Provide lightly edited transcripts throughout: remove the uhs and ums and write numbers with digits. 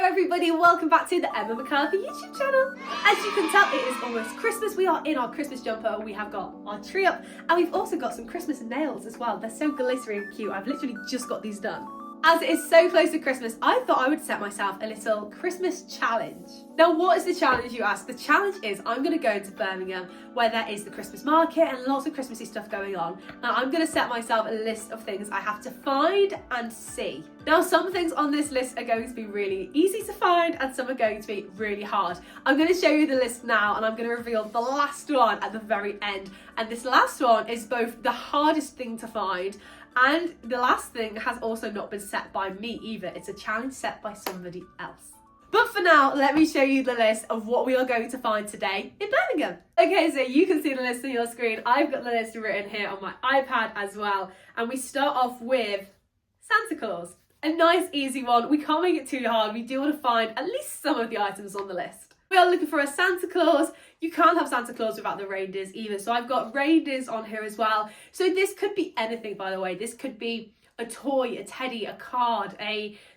everybody, welcome back to the Emma McCarthy YouTube channel. As you can tell, it is almost Christmas. We are in our Christmas jumper, we have got our tree up, and we've also got some Christmas nails as well. They're so glittery and cute. I've literally just got these done. As it is so close to Christmas, I thought I would set myself a little Christmas challenge. Now, what is the challenge, you ask? The challenge is I'm going to go into Birmingham where there is the Christmas market and lots of Christmassy stuff going on. Now, I'm going to set myself a list of things I have to find and see. Now, some things on this list are going to be really easy to find and some are going to be really hard. I'm going to show you the list now and I'm going to reveal the last one at the very end. And this last one is both the hardest thing to find and the last thing has also not been set by me either. It's a challenge set by somebody else. But for now, let me show you the list of what we are going to find today in Birmingham. Okay, so you can see the list on your screen. I've got the list written here on my iPad as well. And we start off with Santa Claus. A nice, easy one. We can't make it too hard. We do want to find at least some of the items on the list. We are looking for a Santa Claus. You can't have Santa Claus without the reindeers either. So I've got reindeers on here as well. So this could be anything, by the way. This could be a toy, a teddy, a card,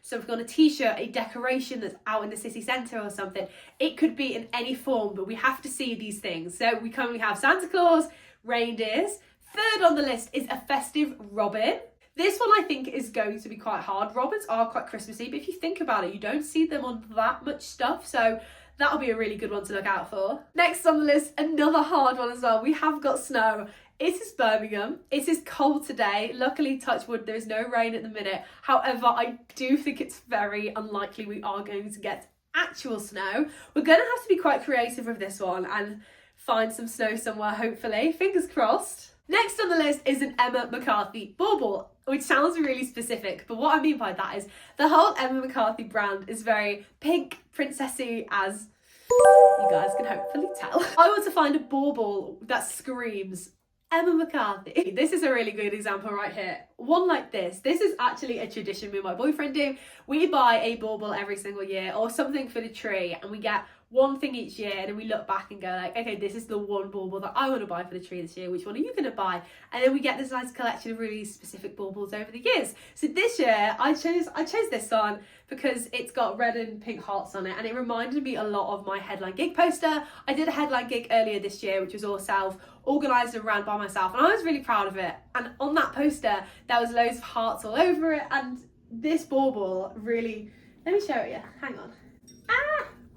something on a t-shirt, a decoration that's out in the city centre or something. It could be in any form, but we have to see these things. So we currently have Santa Claus, reindeers. Third on the list is a festive robin. This one I think is going to be quite hard. Robins are quite Christmassy, but if you think about it, you don't see them on that much stuff. So that'll be a really good one to look out for. Next on the list, another hard one as well. We have got snow. It is Birmingham. It is cold today. Luckily, touch wood, there is no rain at the minute. However, I do think it's very unlikely we are going to get actual snow. We're going to have to be quite creative with this one and find some snow somewhere, hopefully. Fingers crossed. Next on the list is an Emma McCarthy bauble, which sounds really specific, but what I mean by that is the whole Emma McCarthy brand is very pink, princessy, as you guys can hopefully tell. I want to find a bauble that screams Emma McCarthy. This is a really good example right here. One like this. This is actually a tradition me and my boyfriend do. We buy a bauble every single year or something for the tree and we get one thing each year and then we look back and go like, okay, this is the one bauble that I want to buy for the tree this year. Which one are you going to buy? And then we get this nice collection of really specific baubles over the years. So this year I chose this one because it's got red and pink hearts on it and it reminded me a lot of my headline gig poster. I did a headline gig earlier this year which was all self-organised and ran by myself and I was really proud of it. And on that poster there was loads of hearts all over it and this bauble really, let me show you, hang on.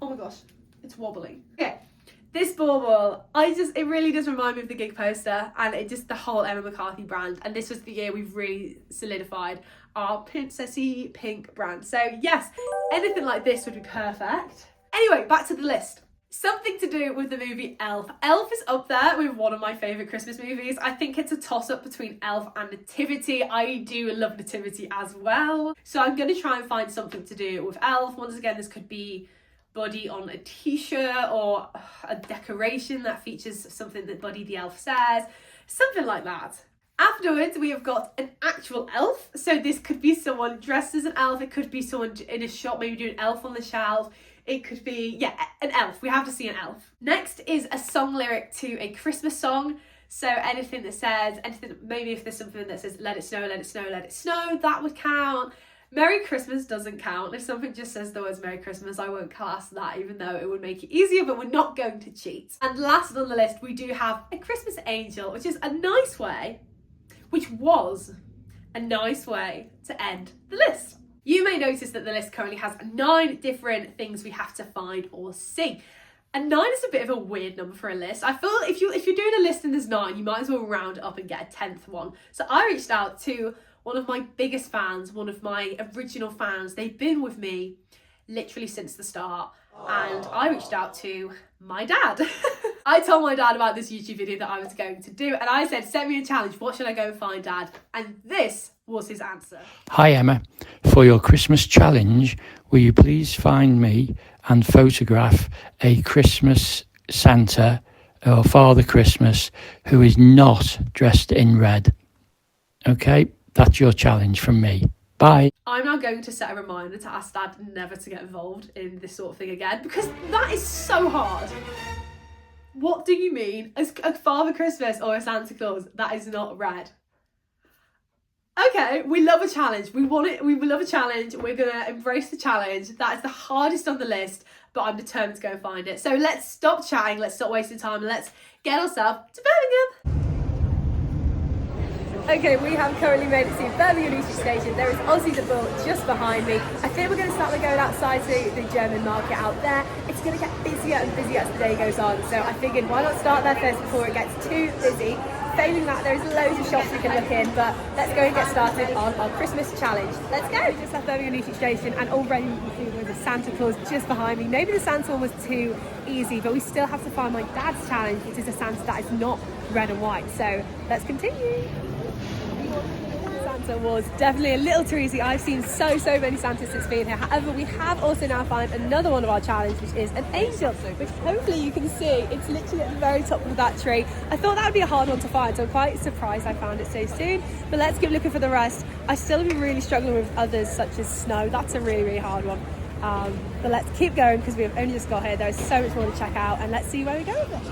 Oh my gosh, it's wobbling. Okay, this bauble, it really does remind me of the gig poster and it just the whole Emma McCarthy brand. And this was the year we've really solidified our princessy pink brand. So yes, anything like this would be perfect. Anyway, back to the list. Something to do with the movie Elf. Elf is up there with one of my favourite Christmas movies. I think it's a toss-up between Elf and Nativity. I do love Nativity as well. So I'm going to try and find something to do with Elf. Once again, this could be Buddy on a t-shirt or a decoration that features something that Buddy the elf says, something like that. Afterwards, we have got an actual elf. So this could be someone dressed as an elf. It could be someone in a shop, maybe doing elf on the shelf. It could be, yeah, an elf. We have to see an elf. Next is a song lyric to a Christmas song. So anything that says, maybe if there's something that says, let it snow, let it snow, let it snow, that would count. Merry Christmas doesn't count. If something just says the words Merry Christmas, I won't class that, even though it would make it easier, but we're not going to cheat. And last on the list, we do have a Christmas angel, which is a nice way, which was a nice way to end the list. You may notice that the list currently has 9 different things we have to find or see. And 9 is a bit of a weird number for a list. I feel if you're doing a list and there's 9, you might as well round it up and get a 10th one. So I reached out to one of my biggest fans, one of my original fans. They've been with me literally since the start. And I reached out to my dad. I told my dad about this YouTube video that I was going to do. And I said, set me a challenge. What should I go and find, Dad? And this was his answer. Hi, Emma. For your Christmas challenge, will you please find me and photograph a Christmas Santa or Father Christmas who is not dressed in red? Okay? That's your challenge from me. Bye. I'm now going to set a reminder to ask Dad never to get involved in this sort of thing again because that is so hard. What do you mean? A Father Christmas or a Santa Claus that is not red? Okay, we love a challenge. We want it. We love a challenge. We're gonna embrace the challenge. That is the hardest on the list, but I'm determined to go and find it. So let's stop chatting. Let's stop wasting time. And let's get ourselves to Birmingham. Okay, we have currently made it to Birmingham Euston Station. There is Aussie the Bull just behind me. I think we're going to start by going outside to the German market out there. It's going to get busier and busier as the day goes on. So I figured why not start there first before it gets too busy. Failing that, there's loads of shops we can look in, but let's go and get started on our Christmas challenge. Let's go! We just left Birmingham Euston Station and already you can see there's a Santa Claus just behind me. Maybe the Santa one was too easy, but we still have to find my dad's challenge, which is a Santa that is not red and white. So let's continue. Santa was definitely a little too easy. I've seen so many Santas since being here. However, we have also now found another one of our challenge, which is an angel, which hopefully you can see. It's literally at the very top of that tree. I thought that would be a hard one to find, so I'm quite surprised I found it so soon. But let's keep looking for the rest. I still be really struggling with others such as snow. That's a really hard one. But let's keep going because we've only just got here. There is so much more to check out, and let's see where we go with it.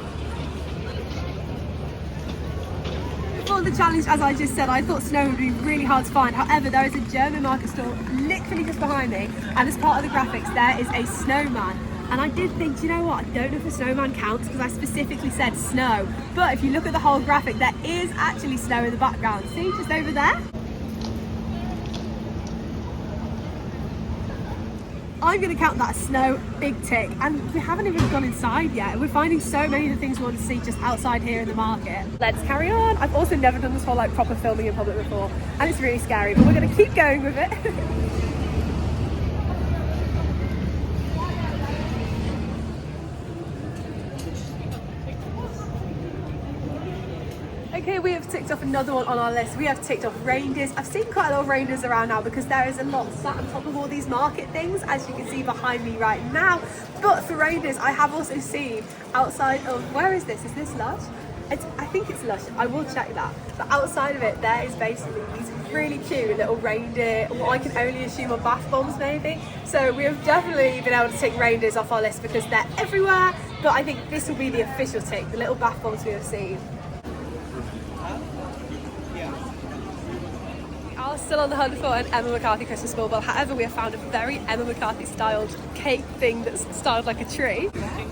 For the challenge, as I just said, I thought snow would be really hard to find. However, there is a German market store literally just behind me, and as part of the graphics there is a snowman. And I did think, do you know what, I don't know if a snowman counts because I specifically said snow, but if you look at the whole graphic, there is actually snow in the background. See, just over there? I'm going to count that snow, big tick, and we haven't even gone inside yet. We're finding so many of the things we want to see just outside here in the market. Let's carry on. I've also never done this whole like proper filming in public before, and it's really scary, but we're going to keep going with it. Okay, we have ticked off another one on our list. We have ticked off reindeers. I've seen quite a lot of reindeers around now because there is a lot sat on top of all these market things, as you can see behind me right now. But for reindeers, I have also seen outside of, where is this? Is this Lush? I think it's Lush. I will check that. But outside of it, there is basically these really cute little reindeer, what I can only assume are bath bombs maybe. So we have definitely been able to tick reindeers off our list because they're everywhere. But I think this will be the official tick, the little bath bombs we have seen. We are still on the hunt for an Emma McCarthy Christmas bauble. However, we have found a very Emma McCarthy styled cake thing that's styled like a tree.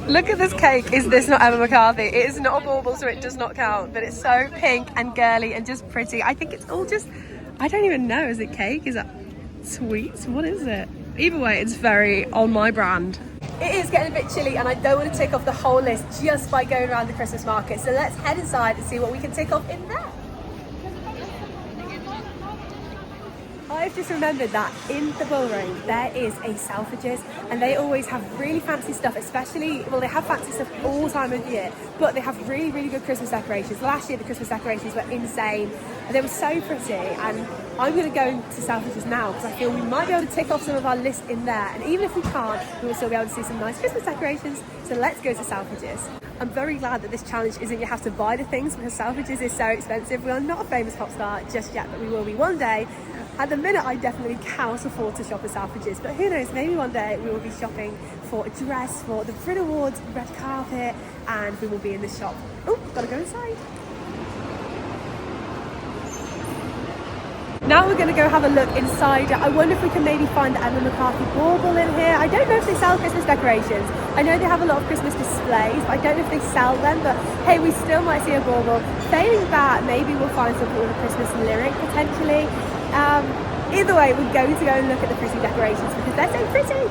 Look at this cake. Is this not Emma McCarthy? It is not a bauble, so it does not count, but it's so pink and girly and just pretty. I think it's all just, I don't even know, is it cake? Is that sweets? What is it? Either way, it's very on my brand. It is getting a bit chilly and I don't want to tick off the whole list just by going around the Christmas market. So let's head inside and see what we can tick off in there. I've just remembered that in the Bull Range there is a Selfridges and they always have really fancy stuff, especially, well, they have fancy stuff all time of year, but they have really good Christmas decorations. Last year the Christmas decorations were insane and they were so pretty, and I'm going to go to Selfridges now because I feel we might be able to tick off some of our list in there, and even if we can't, we will still be able to see some nice Christmas decorations. So let's go to Selfridges. I'm very glad that this challenge isn't you have to buy the things because Selfridges is so expensive. We are not a famous pop star just yet, but we will be one day. At the minute, I definitely cannot afford to shop at Selfridges, but who knows, maybe one day we will be shopping for a dress for the Brit Awards red carpet, and we will be in this shop. Oh, gotta go inside. Now we're going to go have a look inside. I wonder if we can maybe find the Emma McCarthy bauble in here. I don't know if they sell Christmas decorations. I know they have a lot of Christmas displays, but I don't know if they sell them. But hey, we still might see a bauble. Failing that, maybe we'll find something with a Christmas lyric potentially. Either way, we're going to go and look at the pretty decorations because they're so pretty.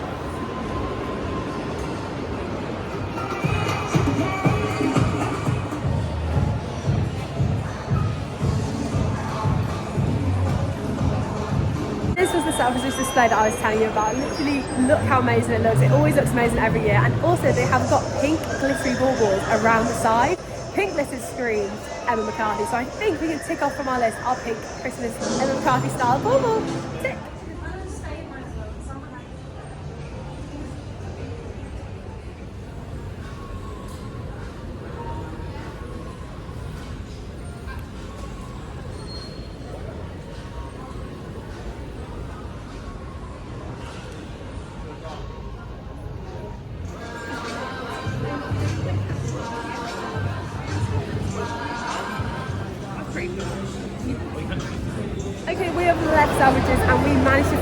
This was the Selfridges display that I was telling you about. Literally, look how amazing it looks. It always looks amazing every year. And also, they have got pink glittery baubles around the side. Pink glitter screams Emma McCarthy. So I think we can tick off from our list our pink Christmas Emma McCarthy style bauble. Tick. Okay,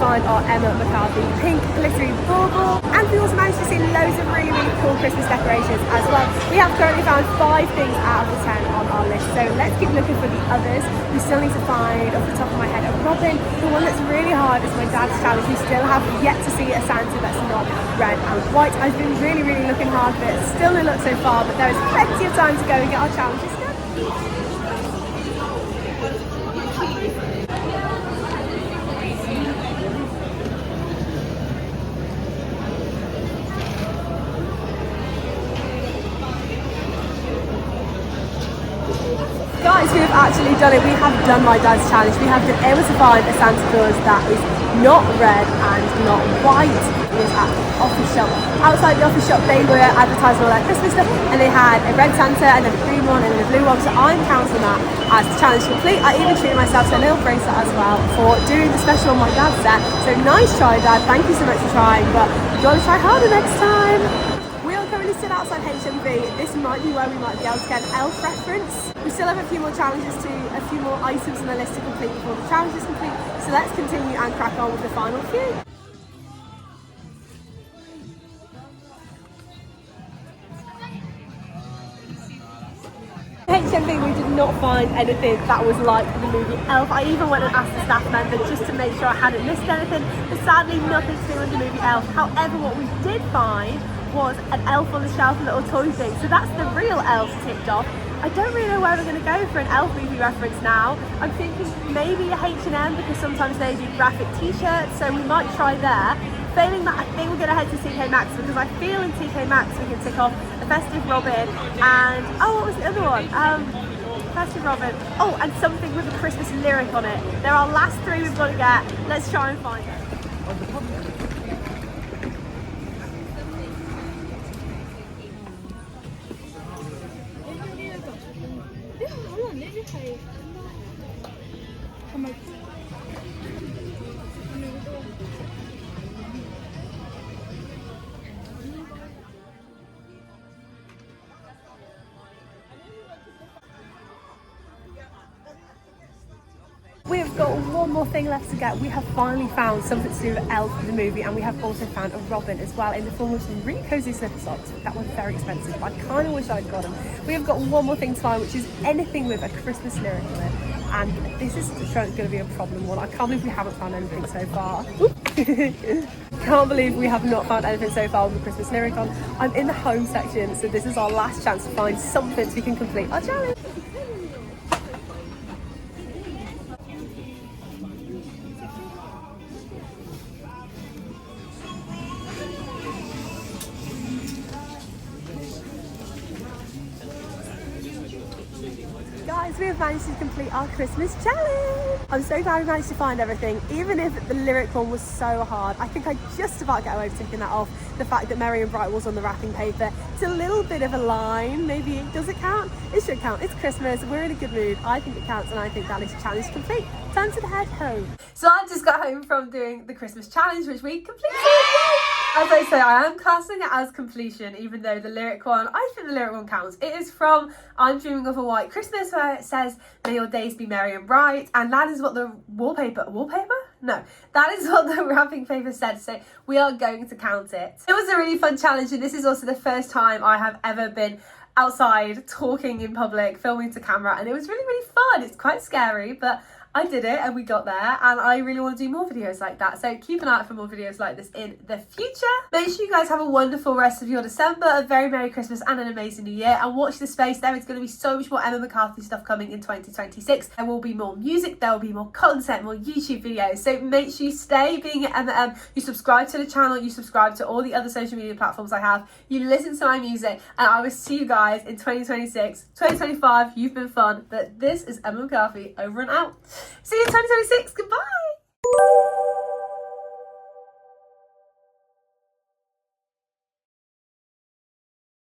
find our Emma McCarthy pink glittery bauble, and we also managed to see loads of really, really cool Christmas decorations as well. We have currently found 5 things out of the 10 on our list, so let's keep looking for the others. We still need to find, off the top of my head, a robin. The one that's really hard is my dad's challenge. We still have yet to see a Santa that's not red and white. I've been really, really looking hard, but it's still no luck so far, but there is plenty of time to go and get our challenges done. Guys, we have actually done it. We have done my dad's challenge. We have been able to find a Santa Claus that is not red and not white. It was at the office shop. Outside the office shop, they were advertising all that Christmas stuff, and they had a red Santa and then a green one and then a blue one. So I'm counting that as the challenge complete. I even treated myself to a little bracelet as well for doing the special on my dad's set. So nice try, Dad. Thank you so much for trying, but you gotta try harder next time. We are currently still outside HMV. This might be where we might be able to get an elf reference. We still have a few more challenges a few more items on the list to complete before the challenge is complete. So let's continue and crack on with the final few. HMV, we did not find anything that was like the movie Elf. I even went and asked the staff member just to make sure I hadn't missed anything, but sadly nothing to do with the movie Elf. However, what we did find was an elf on the shelf little toy thing, so that's the real elf ticked off. I don't really know where we're going to go for an elf movie reference now. I'm thinking maybe a H&M, because sometimes they do graphic t-shirts, so we might try there. Failing that, I think we're going to head to TK Maxx, because I feel in TK Maxx we can tick off a Festive Robin and, oh, what was the other one? Festive Robin. Oh, and something with a Christmas lyric on it. They're our last 3 we've got to get. Let's try and find it. We have got one more thing left to get. We have finally found something to do with Elf the movie, and we have also found a robin as well in the form of some really cozy slipper socks. That was very expensive, but I kind of wish I'd got them. We have got one more thing to find, which is anything with a Christmas lyric on it. And this is going to be a problem one. I can't believe we haven't found anything so far. Can't believe we have not found anything so far with a Christmas lyric on. I'm in the home section, so this is our last chance to find something so we can complete our challenge. Guys, we have managed to complete our Christmas challenge. I'm so glad we managed to find everything, even if the lyric one was so hard. I think I just about get away with taking that off. The fact that Merry and Bright was on the wrapping paper. It's a little bit of a line. Maybe, does it count? It should count. It's Christmas. We're in a good mood. I think it counts, and I think that is challenge complete. Time to head home. So I just got home from doing the Christmas challenge, which we completed. As I say, I am classing it as completion, even though the lyric one, I think the lyric one counts. It is from I'm Dreaming of a White Christmas, where it says, may your days be merry and bright. And that is what the wallpaper? No, that is what the wrapping paper said. So we are going to count it. It was a really fun challenge, and this is also the first time I have ever been outside talking in public, filming to camera, and it was really, really fun. It's quite scary, but I did it and we got there, and I really want to do more videos like that. So keep an eye out for more videos like this in the future. Make sure you guys have a wonderful rest of your December, a very Merry Christmas and an amazing New Year, and watch the space. There is going to be so much more Emma McCarthy stuff coming in 2026. There will be more music, there will be more content, more YouTube videos. So make sure you stay being at Emma M. You subscribe to the channel, you subscribe to all the other social media platforms I have, you listen to my music, and I will see you guys in 2026. 2025, you've been fun, but this is Emma McCarthy over and out. See you in 2026. Goodbye.